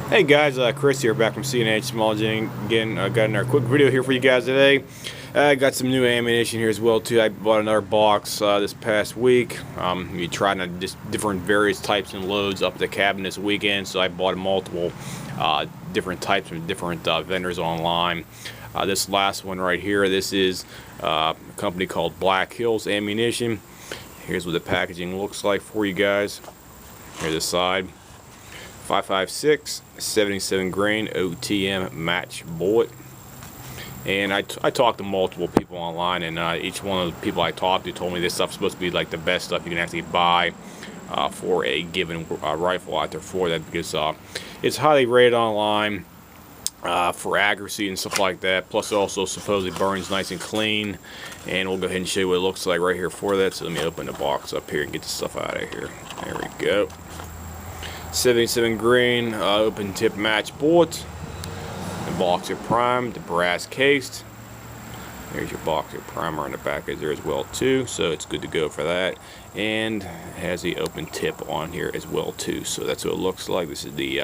Hey guys, Chris here, back from CNH Small Jing. Again, got another quick video here for you guys today. I got some new ammunition here as well too. I bought another box this past week. We tried just different various types and loads up the cabin this weekend, so I bought multiple different types from different vendors online. This last one right here, this is a company called Black Hills Ammunition. Here's what the packaging looks like for you guys. Here's the side. 5.56 77 grain OTM match bullet, and I talked to multiple people online, and each one of the people I talked to told me this stuff's supposed to be like the best stuff you can actually buy for a given rifle out there for that, because it's highly rated online for accuracy and stuff like that. Plus, it also supposedly burns nice and clean, and we'll go ahead and show you what it looks like right here for that. So let me open the box up here and get the stuff out of here. There we go. 77 grain open tip match bullet. The box are primed, the brass cased. There's your boxer primer on the back there as well too, so it's good to go for that. And it has the open tip on here as well too, so that's what it looks like. This is the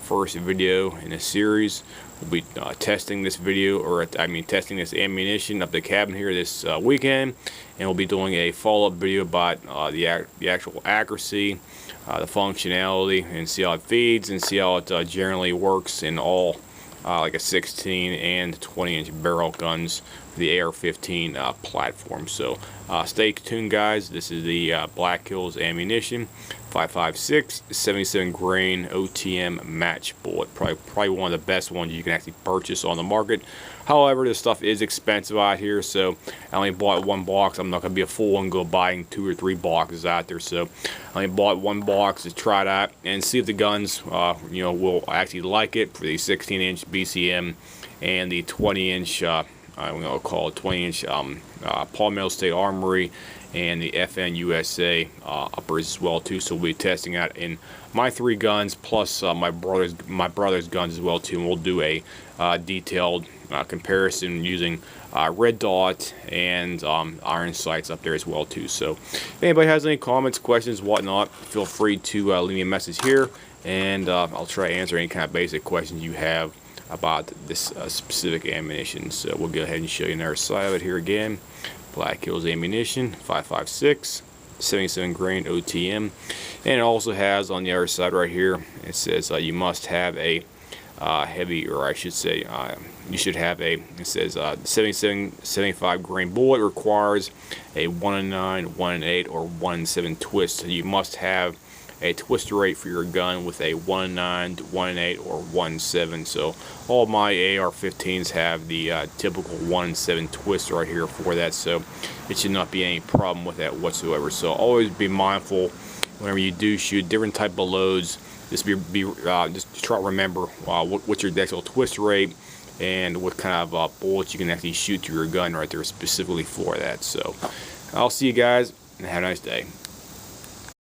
first video in a series. We'll be testing this testing this ammunition up the cabin here this weekend, and we'll be doing a follow-up video about the actual accuracy, the functionality, and see how it feeds and see how it generally works in all like a 16 and 20-inch barrel guns for the AR-15 platform. So stay tuned, guys. This is the Black Hills Ammunition 5.56 77 grain OTM match bullet. Probably one of the best ones you can actually purchase on the market. However, this stuff is expensive out here, so I only bought one box. I'm not going to be a fool and go buying 2 or 3 boxes out there. So I only bought one box to try it out and see if the guns, will actually like it for the 16-inch BCM and the 20-inch, I'm going to call it 20-inch Palmetto State Armory and the FN USA uppers as well too. So we'll be testing out in my 3 guns plus my brother's guns as well too, and we'll do a detailed comparison using red dot and iron sights up there as well too. So if anybody has any comments, questions, whatnot, feel free to leave me a message here, and I'll try to answer any kind of basic questions you have about this specific ammunition. So we'll go ahead and show you another side of it here again. Black Hills Ammunition 5.56 77 grain OTM, and it also has on the other side right here, it says you must have a heavy, or I should say you should have a, it says 75 grain bullet requires a 1-9, 1-8, or 1-7 twist. So you must have a twist rate for your gun with a 1-9, 1-8, or 1-7. So all my AR-15s have the typical 1-7 twist right here for that, so it should not be any problem with that whatsoever. So always be mindful whenever you do shoot different type of loads. Just just try to remember what's your actual twist rate and what kind of bullets you can actually shoot to your gun right there specifically for that. So I'll see you guys, and have a nice day.